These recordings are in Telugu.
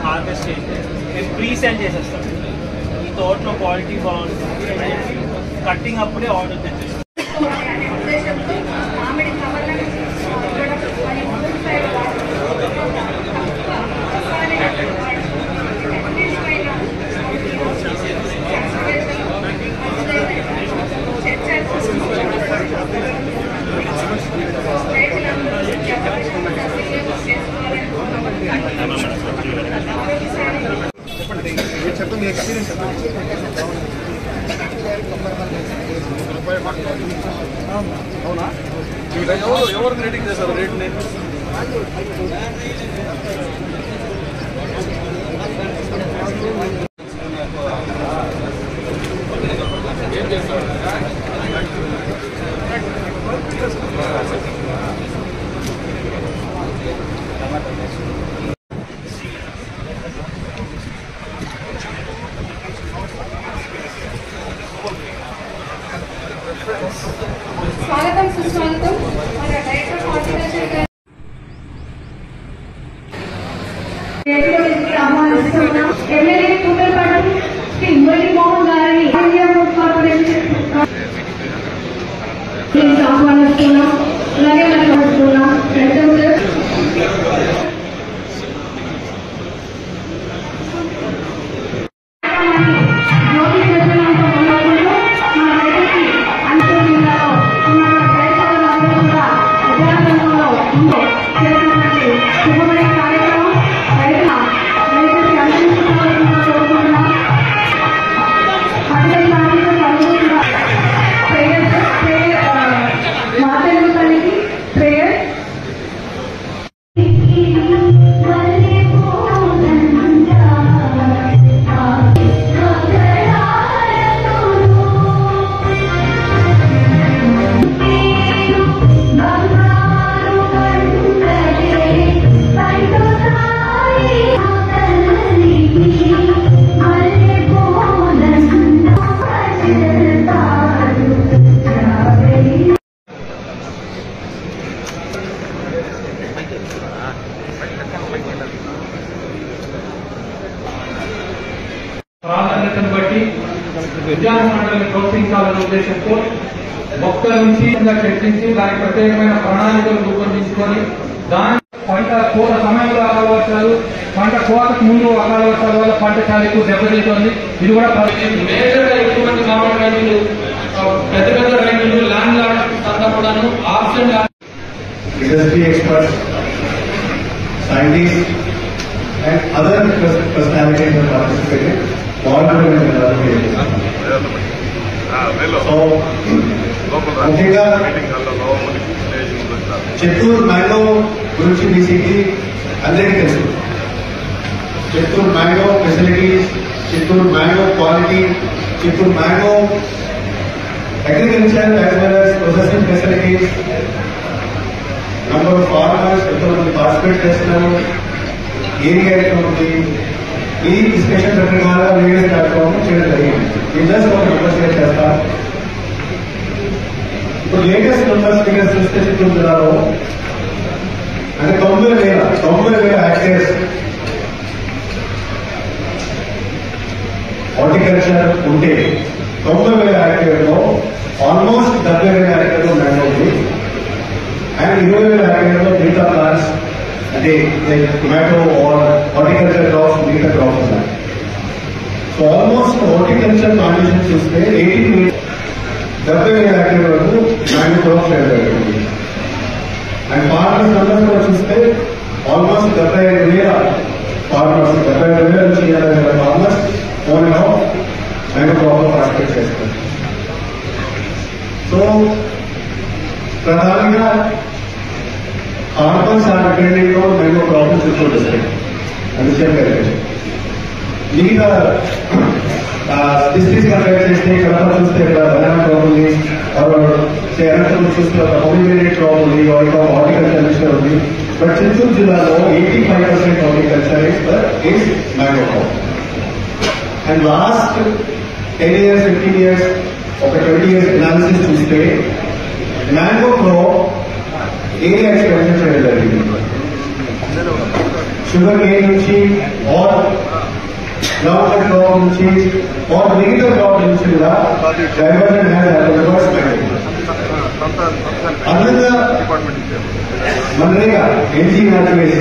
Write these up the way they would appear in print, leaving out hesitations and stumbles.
హార్వెస్ట్ చేస్తే ప్రీ సెండ్ చేసేస్తాం. ఈ తోటలో క్వాలిటీ బాగుంటుంది, కట్టింగ్ అప్పుడే ఆర్డర్ తెచ్చేస్తాం. అవునా ఎవరు రేటింగ్ చేశారు రేట్ ఏం చేస్తారు స్వాగతం సుస్వాగతం. మన డైరెక్టర్ ఆఫ్ హార్టికల్చర్ ఆహ్వానిస్తున్నాం. ఎమ్మెల్యే కూకట్పల్లి శ్రీ మురళీమోహన్ గారిని ఆహ్వానిస్తున్నాం. అలాగే మాట్లాడుతున్నాం. ప్రాధాన్యతను బట్టి విద్యార్థులను ప్రోత్సహించాలనే ఉద్దేశంతో మొక్కల నుంచి చర్చించి దానికి ప్రత్యేకమైన ప్రణాళికలు రూపొందించుకొని దాని పంట కోత సమయంలో అకాల వర్షాలు, పంట కోతకు ముందు అకాల వర్షాల వల్ల పంట చాలా ఎక్కువ దెబ్బతింటుంది. ఇది కూడా మేజర్గా ఎటువంటి మామిడి రైతులు పెద్ద పెద్ద రైతులు ల్యాండ్ లార్డ్ అంతా కూడాను option industry experts, scientists, and other personalities have participated. ముఖ్యంగా చిత్తూరు మ్యాంగో గురించి బీసీకి అందరికీ తెలుసు. Chittoor mango facilities, Chittoor mango quality, Chittoor mango agriculture as well as processing facilities, number of farmers ఎంతోమంది పార్టిసిపేట్ చేస్తున్నారు, ఏరియా ఎట్లా ఉంది, ఈ డిస్కషన్ రకరకాల వీడియోస్ ప్లాట్ఫామ్ చేయడం జరిగింది. ఇది జస్ట్ ఒక నంబర్స్ షేర్ చేస్తాం. ఇప్పుడు లేటెస్ట్ నంబర్స్ ఫిగర్స్ చూస్తే చిత్తూరు జిల్లాలో అంటే 90,000 యాక్టర్స్ హార్టికల్చర్ ఉంటే 90,000 యాక్టర్లో ఆల్మోస్ట్ 70,000 యాక్టర్లో మ్యాంగో ఉంది అండ్ 20,000 యాక్టర్లో మిగతా ప్లాంట్స్ అంటే టొమాటో ఆర్ హార్టికల్చర్ క్రాప్స్ మిగతా క్రాప్స్ ఉన్నాయి. సో ఆల్మోస్ట్ హార్టికల్చర్ కాండిషన్ చూస్తే 80 to 70,000 యాక్టర్ వరకు మ్యాంగో క్రాప్స్ జరుగుతుంది. అండ్ ఫార్మర్స్ నంబర్స్ కూడా చూస్తే ఆల్మోస్ట్ 75,000 ఫార్మర్స్, 75,000 నుంచి 80,000 farmers own and of mango crop లో పార్టిసిపేట్ చేస్తారు. సో ప్రధానంగా farmers are depending on mango crop Chittoor district అందుచేత మిగతా డిస్ట్రిక్ట్ కంపేర్ చేస్తే కడప చూస్తే ఇక్కడ బనానా క్రాప్ ఉంది, అనంతపురం చూస్తే ఒక పొలిమేరియట్ క్రాప్ ఉంది, హార్టికల్చర్ మిషన్ ఉంది. బట్ చిత్తూరు జిల్లాలో 85% horticulture is mango crop. And last 10 years, 15 years, ఒక 20 years అనాలిసిస్ చూస్తే మ్యాంగో క్రాప్ ఏరియా ఎక్స్పెన్షన్ చేయడం జరిగింది. షుగర్ కేన్ నుంచి ఆర్ గ్రౌండ్ క్రాప్ నుంచి ఆర్ మిగతా క్రాప్ నుంచి కూడా డైవర్జన్ హ్యాస్ అదనంగా మనరేగా ఎన్జీ న్యాచురల్స్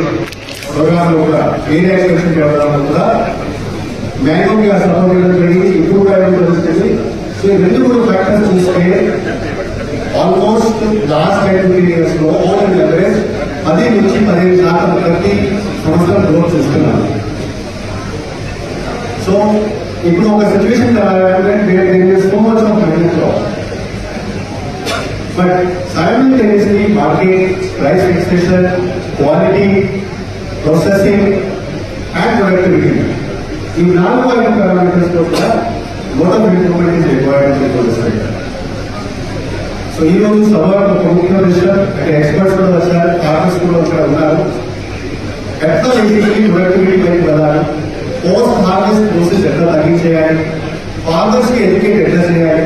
ప్రోగ్రామ్ లో కూడా ఏరియా ఎక్స్పెన్షన్ ప్రోగ్రామ్ కూడా మ్యాంగోకి సపోర్ట్ చేయడం జరిగింది, ఇంప్రూవ్ అయ్యడం జరుగుతుంది. సో ఈ 2-3 ఫ్యాక్టర్స్ చూస్తే ఆల్మోస్ట్ లాస్ట్ 10-15 years లో ఓవర్ అండ్ ఎవరేజ్ 10 నుంచి 15% ప్రతి సంవత్సరం గ్రోత్ చూస్తున్నారు. సో ఇప్పుడు ఒక situation so much of mango crop but simultaneously market, price fixation, quality, processing and productivity ఈ 4-5 పారామీటర్స్ లో కూడా మొత్తం ఇంప్రూవ్మెంట్ ఇస్ రిక్వైర్డ్. సో ఈ రోజు సభలో ఒక ముఖ్య విషయం అంటే ఎక్స్పర్ట్స్ కూడా వచ్చారు, ఫార్మర్స్ కూడా ఇక్కడ ఉన్నారు. ఎట్లా బేసికలీ ప్రొడక్టివిటీ పైకి వెళ్ళాలి, పోస్ట్ హార్వెస్ట్ ప్రాసెస్ ఎట్లా తగ్గించేయాలి, ఫార్మర్స్ కి ఎడ్యుకేట్ ఎట్లా చేయాలి,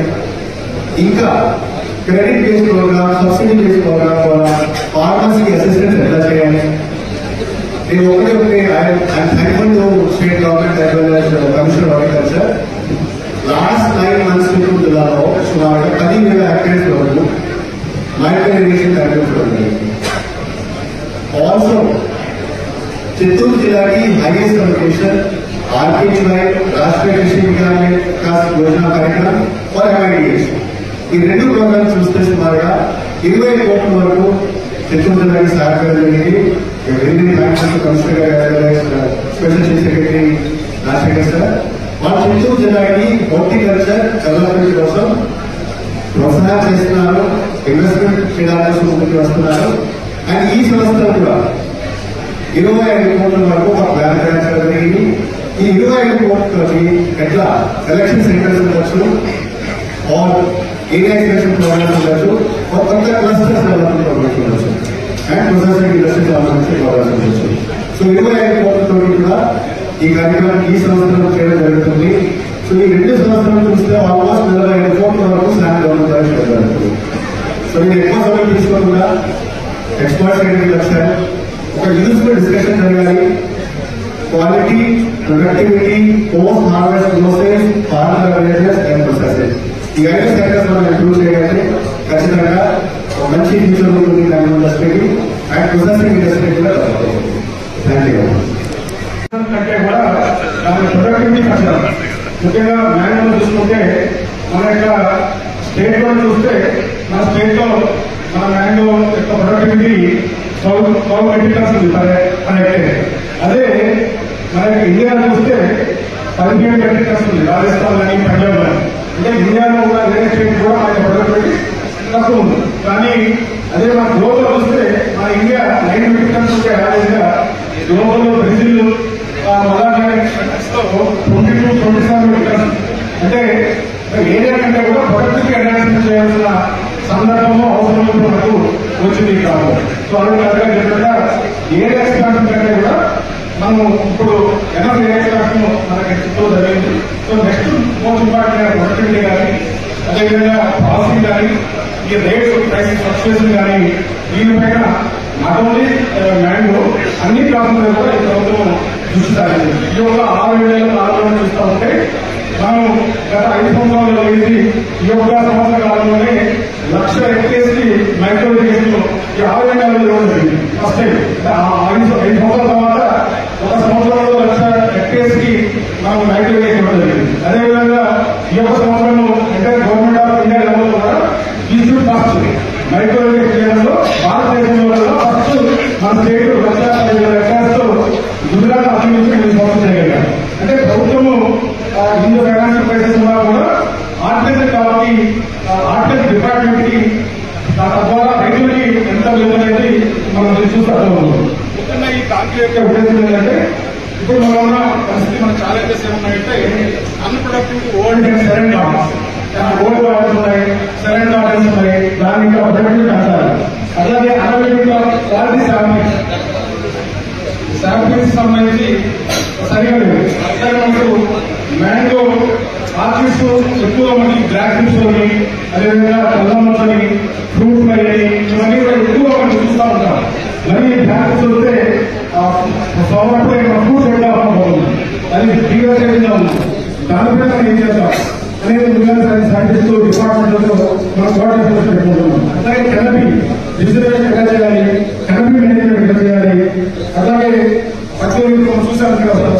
ఇంకా credit based programme, subsidy based programme ద్వారా ఫార్మర్స్ కి అసిస్టెన్స్ ఎట్లా చేయాలి. నేను ఒకటే thankful to state government as well as commissioner horticulture. Last 9 months Chittoor జిల్లాలో సుమారుగా 10,000 యాక్టర్స్ వరకు మైక్రో ఇరిగేషన్ కార్యక్రమం. ఆల్సో చిత్తూరు జిల్లాకి హైయెస్ట్ అలొకేషన్ ఆర్కేజీవై రాష్ట్రీయ కృషి వికాస్ యోజన కార్యక్రమం ఫర్ ఇరిగేషన్. ఈ 2 ప్రోగ్రామ్స్ చూస్తే సుమారుగా 20 కోట్ల వరకు చిత్తూరు జిల్లాకి సహకారం జరిగింది. కమిషనర్ గారు, special chief secretary Rajasekhar sir వాళ్ళు చిత్తూరు జిల్లాకి హార్టికల్చర్ డెవలప్మెంట్ కోసం ప్రోత్సాహం చేస్తున్నారు, ఇన్వెస్ట్మెంట్ చేయడానికి ముందుకు వస్తున్నారు. అండ్ ఈ సంవత్సరం కూడా 25 కోట్ల వరకు ఒక ప్లాన్ తయారు చేయడం జరిగింది. ఈ 25 కోట్లకి ఎట్లా సెలక్షన్ సెంటర్స్ ఉండొచ్చు, ఆర్ ఏరియా ఎక్స్టెన్షన్ ప్రోగ్రామ్స్ ఉండొచ్చు, ఒక కొత్త క్లస్టర్స్ డెవలప్మెంట్ ప్రోగ్రామ్స్ ఉండొచ్చు అండ్ ప్రొసెసింగ్ ఇండస్ట్రీ సంబంధించి ప్రోగ్రామ్స్ ఉండొచ్చు. సో 25 కోట్లతో కూడా ఈ కార్యక్రమం ఈ సంవత్సరం చేయడం జరుగుతుంది. సో ఈ 2 సంవత్సరాలు చూస్తే ఆల్మోస్ట్ 45 కోట్ల వరకు స్లామ్ గవర్నమెంట్ చేయడం జరుగుతుంది. సో ఇది ఎక్కువ సమయం తీసుకోకుండా ఎక్స్పర్ట్స్ దగ్గరికి వచ్చారు, ఒక యూస్ఫుల్ డిస్కషన్ జరగాలి. Quality, productivity, post harvest process, farmer awareness and processing ఈ 5 సెక్టర్స్ మనం ఇంప్రూవ్ చేయాలి. ఖచ్చితంగా ఒక మంచి ఫ్యూచర్ ఉంటుంది మ్యాంగో ఇండస్ట్రీకి అండ్ ప్రొసెసింగ్ ఇండస్ట్రీ కూడా. Thank you. కంటే కూడా దాని ప్రొడక్టివిటీ పెంచడం, ముఖ్యంగా మ్యాంగో చూసుకుంటే మన యొక్క స్టేట్ లో చూస్తే మన స్టేట్ లో మన మ్యాంగో యొక్క ప్రొడక్టివిటీ 12 మెట్రిక్ టన్స్ ఉంది పర్ హెక్టర్. అదే మన యొక్క ఇండియాలో చూస్తే 17 మెట్రిక్ టన్స్ ఉంది రాజస్థాన్ కానీ పంజాబ్ కానీ. అంటే ఇండియాలో ఉన్న వేరే స్టేట్ కూడా మన ప్రొడక్టివిటీ తక్కువ ఉంది. కానీ అదే మన గ్లోబల్ చూస్తే మన ఇండియా 9 మెట్రిక్ టన్స్ ఉంటే యావరేజ్ గా గ్లోబల్ బ్రెజిల్ మదాగాస్కర్తో 22-27 మీటర్స్ అంటే ఏరియా కంటే కూడా ప్రొడక్ట్కి ఎన్హాన్స్మెంట్ చేయాల్సిన సందర్భము అవసరం మనకు వచ్చింది కాదు. సో అలాగే చెప్పినట్టుగా ఏరియా ఎక్స్పాన్షన్ కంటే కూడా మనం ఇప్పుడు ఎనర్జీ ఎక్స్పాన్షన్ మనకి ఎంతో జరిగింది. So next most important productivity కానీ అదేవిధంగా పాలసీ కానీ ఈ రేట్స్ ప్రైసింగ్ ఫ్లక్చుయేషన్ కానీ దీనిపైన నాట్ ఓన్లీ మ్యాంగో అన్ని క్రాప్ల మీద కూడా ఈ ప్రభుత్వం దృష్టి సారింది. ఈ యొక్క 6 ఏళ్ళ కాలంలో చూస్తూ ఉంటే మనం గత 5 సంవత్సరాలు అయింది. ఈ యొక్క సంవత్సర కాలంలోనే 1,00,000 హెక్టేర్స్ కి మైక్రో ఇరిగేషన్ ఈ 6 ఏళ్ళలో ఇవ్వడం జరిగింది. ఫస్ట్ టైం 5 సంవత్సరాల తర్వాత ఒక సంవత్సరంలో 1,00,000 హెక్టేర్స్ కి మనం మైక్రో ఇరిగేషన్ ఇవ్వడం జరిగింది. అదేవిధంగా ఈ యొక్క సంవత్సరం అంటే గవర్నమెంట్ ఆఫ్ ఇండియా లెవెల్ కూడా ఇన్స్టిట్యూట్ ఫస్ట్ మైక్రో ఇరిగేషన్ చేయడంలో భారతదేశంలో ఫస్ట్ మన స్టేట్ 1,50,000 హెక్టేర్స్ తో గుజరాత్ అభివృద్ధి మోసం చేయగలిగారు. అంటే ప్రభుత్వము ఇందు ఫైనాన్షియల్ క్రైసిస్ ఉన్నా కూడా ఆర్టికల్ కాబట్టి ఆర్టికల్ డిపార్ట్మెంట్ కి తద్వారా రైతులకి ఎంత లేదనేది మనం చూస్తూ ముఖ్యంగా ఈ కాంతి యొక్క ఉద్దేశం ఏంటంటే ఇప్పుడు మనం ఉన్న పరిస్థితి మన ఛాలెంజెస్ ఏమున్నాయంటే unproductive old and surrender orders old orders ఉన్నాయి, సరెండ్ ఆర్డర్స్ ఉన్నాయి, దానికి ప్రొడక్టివ్ పెంచాలి. అలాగే అనవైలబిలిటీ ఆఫ్ క్వాలిటీ శాంపిల్స్ సంబంధించి సరిగా లేదు. అట్లాగే మనకు మ్యాంగో ఆర్చిడ్స్ ఎక్కువ మనకి బ్లాక్ చిప్స్ అని అదేవిధంగా తెల్లమని ఫ్రూట్ ఫ్లై అని ఇవన్నీ కూడా ఎక్కువ మనం చూస్తూ ఉంటాం. మరి బ్లాక్ చిప్స్ వస్తే సోమవారం మన ఫ్రూట్స్ ఎట్లా బాగుంది అది ఫ్రీగా సేవింగ్గా ఉంది. దానిపైన మనం ఏం చేద్దాం అనేది ముందుగా సైంటిస్ట్ డిపార్ట్మెంట్లతో మనం కోఆర్డినేషన్ పెట్టుకుంటున్నాం. అలాగే కెనపీ రిజర్వేషన్ ఎట్లా చేయాలి, కెనపీ మేనేజ్మెంట్ ఎట్లా చేయాలి, అలాగే ప్రతి మనం చూసాం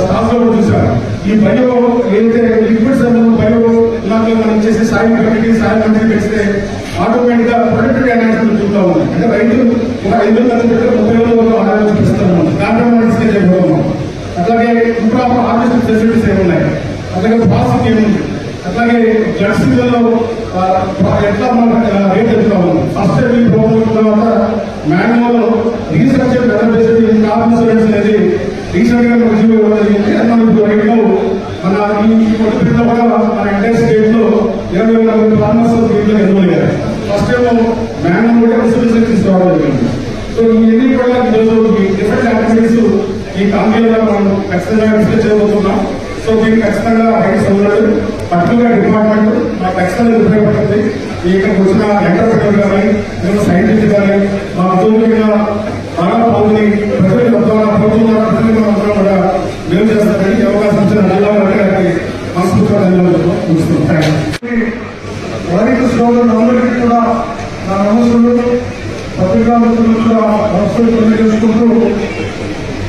స్టాఫ్ లో చూసాం ఈ బయో ఏదైతే లిక్విడ్స్ బయో ఇలాంటి మనం చేసే సాయం కమిటీ పెంచితే ఆటోమేటిక్ గా ప్రొడక్టివ్ ఎన్హాన్స్మెంట్ చూస్తూ ఉంది. అంటే రైతులు ఒక 5,000 ఖర్చు పెడితే 30,000 ఆదాయం చూపిస్తాము. దాంట్లో మనం డిస్కస్ చేయబోతున్నాం. అట్లాగే ఇంప్రాపర్ ఆర్టిస్టిక్ ఫెసిలిటీస్ ఏమున్నాయి, అట్లాగే ప్రాసెసింగ్ ఏముంది, అట్లాగే జడ్సీలలో ఎట్లా మనం రేట్ ఎత్తుతాము. ఫస్ట్ టైం ప్రోగ్రామ్ తర్వాత మ్యాంగోలో రీసెర్చ్ డెవలప్ క్రాప్ ఇన్సూరెన్స్ అనేది రీసెంట్ గా రివ్యూ ఇవ్వడం జరిగింది. అది మనం ఇప్పుడు రైతులు మన ఈ కొట్టుపిల్ల కూడా మన ఎంటైర్ స్టేట్ లో 20,000 మంది ఫార్మర్స్ దీంట్లో ఎన్రోల్ అయ్యారు. ఫస్ట్ టైం మ్యాంగో కూడా ఇన్సూరెన్స్ తీసుకోవడం జరిగింది. సో ఇవన్నీ కూడా ఈరోజు డిఫరెంట్ యాక్టివిటీస్ ఈ కాంగ్రెస్ మనం ఖచ్చితంగా డిస్కస్ చేయబోతున్నాం. సో దీనికి ఖచ్చితంగా రైట్స్ ఉన్నాడు పర్టికులర్ డిపార్ట్మెంట్ మా ఖచ్చితంగా ఉపయోగపడుతుంది. ఇక్కడికి వచ్చిన ఎంటర్ప్రెనర్ కానీ సైంటిస్ట్ కానీ మా ఉద్యోగులుగా బాగా పాల్గొని ప్రజలకు ప్రభుత్వం కూడా మేలు చేస్తారని అవకాశం ఇచ్చిన గారికి మనస్ఫూర్తిగా ధన్యవాదాలు. రైతు సోదరులందరికీ కూడా నా నమస్సులు పత్రికా మిత్రులు కూడా నమస్సులు తెలియజేసుకుంటూ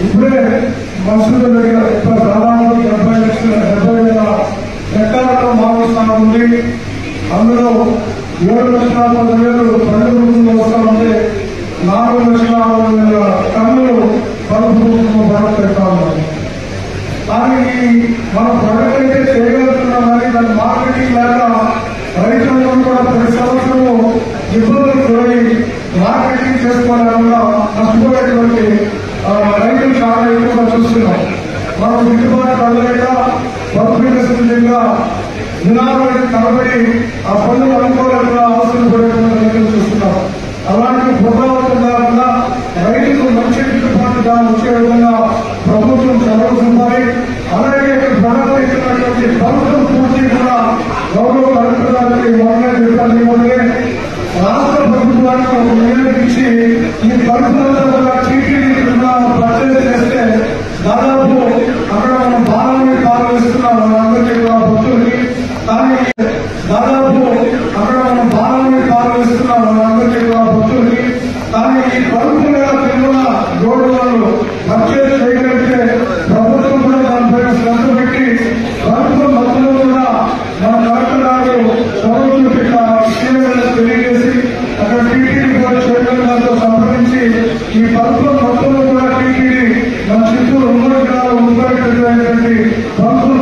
ఇప్పుడే మనుషుల దగ్గర దాదాపు 70,000 హెక్టార్ల మారుస్తా ఉంది. అందులో 7,40,000 పండుగ రుణంలో వస్తా ఉంటే 4,60,000 టన్నులు కలుపు ప్రొడక్ట్ పెడతా ఉన్నారు. దానికి మనం ప్రొడక్ట్ అయితే చేయగలుగుతున్నాం కానీ దాని మార్కెటింగ్ లేక రైతులందరూ కూడా ప్రతి సంవత్సరము ఇబ్బందులు గురై మార్కెటింగ్ చేసుకోవడంలో నష్టపోయేటువంటి రైతులు చాలా ఎక్కువగా చూస్తున్నాం. మనం గిట్టుబాటు పడలేక పర్ఫెక్ట్గా నినాదం కనబడి ఆ పనులు అనుకోలేకుండా అవసరం పడేటువంటి రైతులు చూస్తున్నాం. అలాంటి పునరావృతం కాకుండా రైతులకు మంచి గిట్టుబాటుగా వచ్చే విధంగా ప్రభుత్వం చదవుతుంటాయి. అలాగే ప్రజలు ఇచ్చినటువంటి ప్రభుత్వం పూర్తి కూడా గౌరవ కలెక్టర్ గారికి మొదలై చెప్పాలి. రాష్ట్ర ప్రభుత్వానికి ఒక నివేదిక ఇచ్చి ఈ పరిస్థితుల్లో కూడా టీటీడీ పర్చేజ్ చేస్తే దాదాపు అక్కడ మనం భారాన్ని పాల్గొస్తున్నాం అందరికీ కూడా భక్తులకి. కానీ దాదాపు అక్కడ మనం భారాన్ని పాల్గొస్తున్నాం అందరికీ కూడా భక్తులకి. కానీ ఈ కలుపు మీద తిరుగున్న రోడ్లను పర్చేజ్ చేయగలిగితే ప్రభుత్వం కూడా దానిపైన శ్రద్ధ పెట్టి ప్రభుత్వం భక్తులు కూడా మన కలెక్టర్ గారు చదువులు తెలియజేసి అక్కడ టీటీడీ కూడా చైర్మన్ గారితో సంప్రదించి ఈ ప్రభుత్వం మొత్తంలో కూడా టీటీడీ మన చిత్తూరు 3 జిల్లాలో 30 ప్రభుత్వం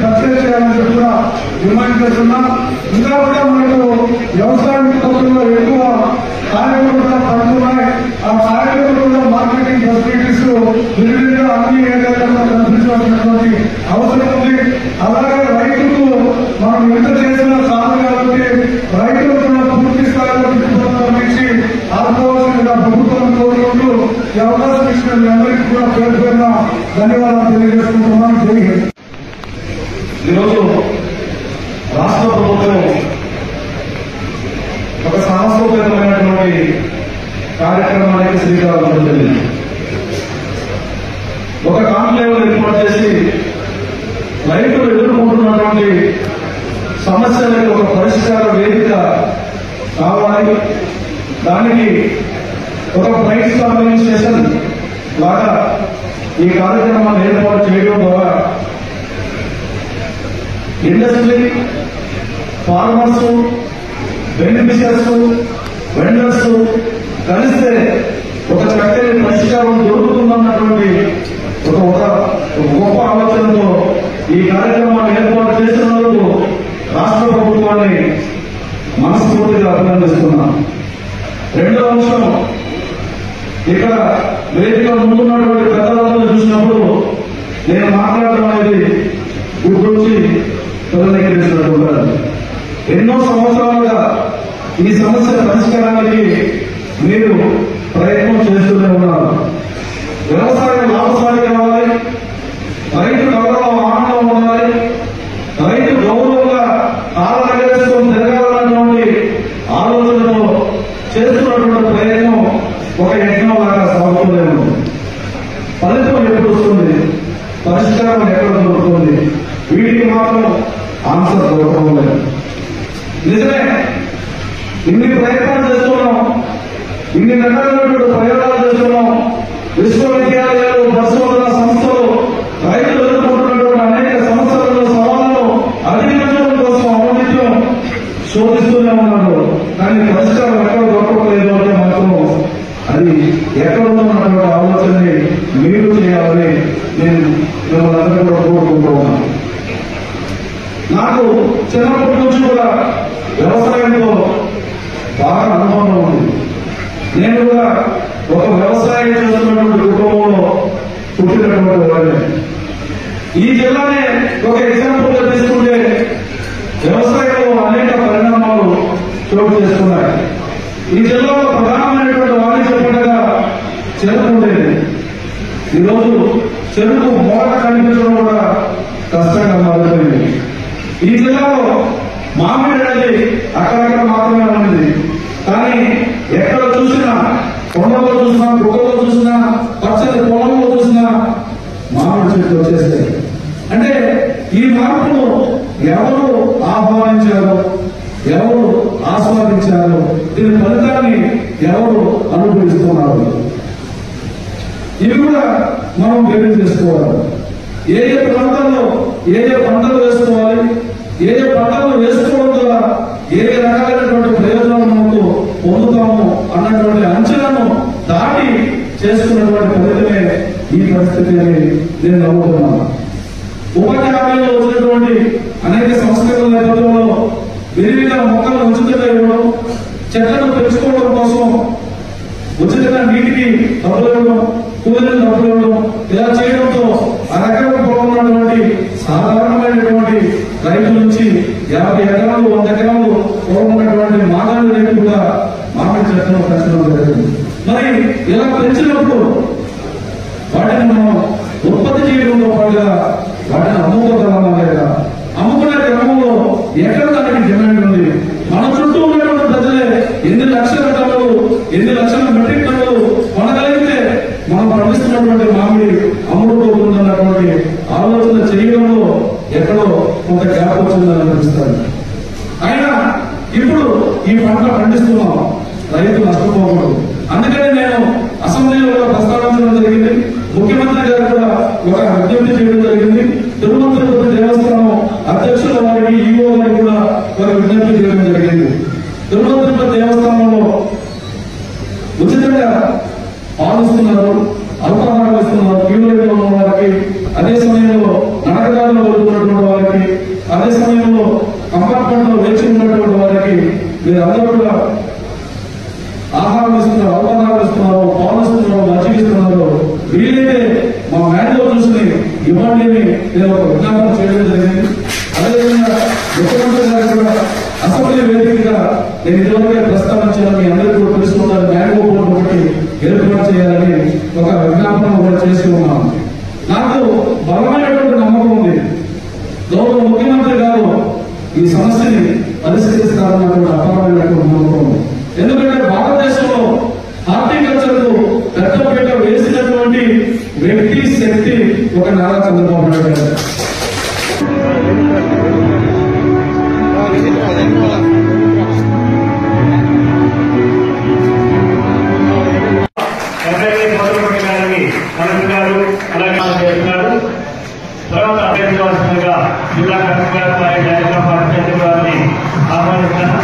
పర్చేజ్ చేయాలని కూడా డిమాండ్ చేస్తున్నాం. ఇంకా కూడా మనకు వ్యవసాయ ఉత్పత్తుల్లో ఎక్కువ కాయగూరలు కూడా పడుతున్నాయి. ఆ కాయగూరలు కూడా మార్కెటింగ్ ఫెసిలిటీస్ కార్యక్రమం కల్పించాల్సినటువంటి అవసరం ఉంది. అలాగే రైతులకు మనం ఎంత చేసినా చాలు కాబట్టి రైతులు కూడా పూర్తి స్థాయిలో నుంచి ఆదుకోవాల్సిందిగా ప్రభుత్వం కోరుకుంటూ ఈ అవకాశం ఇచ్చిన మీ అందరికీ కూడా పేరు పేరున ధన్యవాదాలు తెలియజేసుకుంటున్నాను. జై హింద్. ఈరోజు రాష్ట్ర ప్రభుత్వం ఒక సాంస్కృతికమైనటువంటి కార్యక్రమానికి శ్రీకారం చుట్టింది. ఒక కాన్క్లేవ్ ఏర్పాటు చేసి రైతులు ఎదుర్కొంటున్నటువంటి సమస్యలకు ఒక పరిష్కార వేదిక కావాలి, దానికి ఒక బ్రైట్ స్టార్మింగ్ సెషన్ లాగా ఈ కార్యక్రమాన్ని ఏర్పాటు చేయడం ద్వారా ఇండస్ట్రీ, ఫార్మర్స్, బెనిఫిషియర్స్, వెండర్స్ కలిస్తే ఒక చక్కని పరిష్కారం దొరుకుతుందన్నటువంటి ఒక గొప్ప ఆలోచనతో ఈ కార్యక్రమాన్ని ఏర్పాటు చేసినందుకు రాష్ట్ర ప్రభుత్వాన్ని మనస్ఫూర్తిగా అభినందిస్తున్నాను. రెండవ అంశం, ఇక్కడ వేదిక ముందున్నటువంటి పెద్దలందరూ చూసినప్పుడు నేను మాట్లాడడం అనేది గుర్తొచ్చి పిల్లలెక్కిస్తున్నట్టు ఎన్నో సంవత్సరాలుగా ఈ సమస్య పరిష్కారానికి మీరు ప్రయత్నం చేస్తూనే ఉన్నారు. వ్యవసాయం లాభసాటి కావాలి, రైతు గౌరవం ఆనందం ఉండాలి, రైతు గౌరవంగా ఆలోచన జరగాలన్నటువంటి ఆలోచనతో చేస్తున్నటువంటి ప్రయత్నం ఒక యజ్ఞం లాగా సాగుతూనే ఉంది. ఫలితం ఎప్పుడు వస్తుంది, పరిష్కారం ఎక్కడ దొరుకుతుంది, వీటికి మాత్రం ఆన్సర్ దొరకడం లేదు. నిజమే, ఇన్ని ప్రయత్నాలు చేస్తున్నాం, ఇన్ని రకాలైనటువంటి ప్రయోగాలు చేస్తున్నాం. విశ్వవిద్యాలయాలు, పరిశోధన సంస్థలు రైతులు ఎదుర్కొంటున్నటువంటి అనేక సమస్యలను, సవాళ్లను అధిగమించడం కోసం అభివృద్ధిలో శోధిస్తూనే ఉన్నారు. కానీ పరిష్కారం ఎక్కడ దొరకలేదు అంటే మాత్రం అది ఎక్కడ ఉన్నటువంటి ఆలోచనని మీరు చేయాలని నేను మిమ్మల్ని అందరూ కూడా కోరుకుంటూ ఉన్నాను. నాకు చిన్నప్పటి నుంచి కూడా వ్యవసాయంతో బాగా అనుభవం ఉంది. నేను కూడా ఒక వ్యవసాయం చేస్తున్నటువంటి కుటుంబంలో పుట్టినటువంటి వాడిని. ఈ జిల్లానే ఒక ఎగ్జాంపుల్ గా తీసుకుంటే వ్యవసాయంలో అనేక పరిణామాలు చోటు చేసుకున్నాయి. ఈ జిల్లాలో ప్రధానమైనటువంటి వాణిజ్య పండుగ చెరుకు ఉండేది. ఈరోజు చెరుకు మోట కనిపించడం కూడా కష్టంగా మారిపోయింది. ఈ జిల్లాలో మామిడి అనేది అక్కడక్కడ మాత్రమే ఉంది. కానీ ఎక్కడ చూసినా, కొండలో చూసినా, గుట్టలో చూసినా, పచ్చని పొలంలో చూసినా మామిడి చెట్లు వచ్చేస్తాయి. అంటే ఈ మార్పును ఎవరు ఆహ్వానించారు, ఎవరు ఆస్వాదించారు, దీని ఫలితాన్ని ఎవరు అనుభవిస్తున్నారు, ఇవి కూడా మనం గమనించి చేసుకోవాలి. ఏ ఏ ప్రాంతాల్లో ఏ ఏ పంటలు వేసుకోవాలి, ఏ ఏ పంటలు వేసుకోవడం ద్వారా ఏ ఏ రకాలైనటువంటి ప్రయోజనాలు మనకు పొందుతాము అన్నటువంటి అంచనాను దాటి చేసుకున్నటువంటి ఫలితమే ఈ పరిస్థితి అని నేను నమ్ముతున్నాను. ఉపాధి హామీలో వచ్చినటువంటి అనేక సంస్కరణల నేపథ్యంలో విరివిగా మొక్కలను ఉచితంగా ఇవ్వడం, చెట్లను పెంచుకోవడం కోసం ఉచితంగా నీటికి డబ్బులు ఇవ్వడం, కూలీలకు డబ్బులు ఇవ్వడం, ఇలా చేయడంతో ఆ రకంగా పొందుతున్నటువంటి సాధారణమైనటువంటి రైతు నుంచి 50 ఎకరాలు 100 ఎకరాలు పొందుతున్నటువంటి మాగాణి రైతు కూడా మామిడి చెట్లను పెంచడం జరిగింది. మరి ఇలా పెంచినప్పుడు వాటిని మనం ఉత్పత్తి చేయడంతో పాటుగా వాటిని అమ్ముకోగలమా లేదా, అమ్ముకునే క్రమంలో ఎక్కడ దానికి డిమాండ్ ఉంది, మన చుట్టూ ఉన్నటువంటి ప్రజలే ఎన్ని లక్షల టన్నులు, ఎన్ని లక్షల మెట్రిక్ టన్నులు కొనగలిగితే మనం పండిస్తున్నటువంటి మామిడి అమ్ముడుపోతుందన్నటువంటి ఆలోచన చేయడంలో ఎక్కడో కొంత గ్యాప్ వచ్చిందని అనిపిస్తుంది. అయినా ఇప్పుడు ఈ పంట పండిస్తున్నాం, రైతు నష్టపోకూడదు. అందుకని నేను అసెంబ్లీలో కూడా ప్రస్తావించడం జరిగింది. ముఖ్యమంత్రి గారు కూడా ఒక విజ్ఞప్తి చేయడం జరిగింది. తిరుమల తిరుపతి దేవస్థానం అధ్యక్షుల వారికి, ఈఓ గారికి కూడా ఒక విజ్ఞప్తి చేయడం జరిగింది. తిరుమల తిరుపతి దేవస్థానంలో ఉచితంగా పాలిస్తున్నారు, అల్పాహారం ఇస్తున్నారు క్యూలైన్లో ఉన్న వారికి, అదే సమయంలో నడకదారులు వెళ్తున్నటువంటి వారికి, అదే సమయంలో కంపార్ట్మెంట్ లో వేచి ఉన్నటువంటి వారికి మీరందరూ కూడా ఆహారం ఇస్తున్నారు, అల్పాహారం ఇస్తున్నారు, పాలు ఇస్తున్నారు, మజ్జిగ ఇస్తున్నారు. వీలైతే మా మ్యాన్లో చూసి ఒక నారా చంద్రబాబు నాయుడు గారు. కలెక్టర్ గారు అలాగే చేస్తున్నారు. తర్వాత అభ్యర్థిగా జిల్లా కలెక్టర్ గారు డైరెక్టర్ ఆఫ్ పంచాయతీ గారిని ఆహ్వానిస్తాను.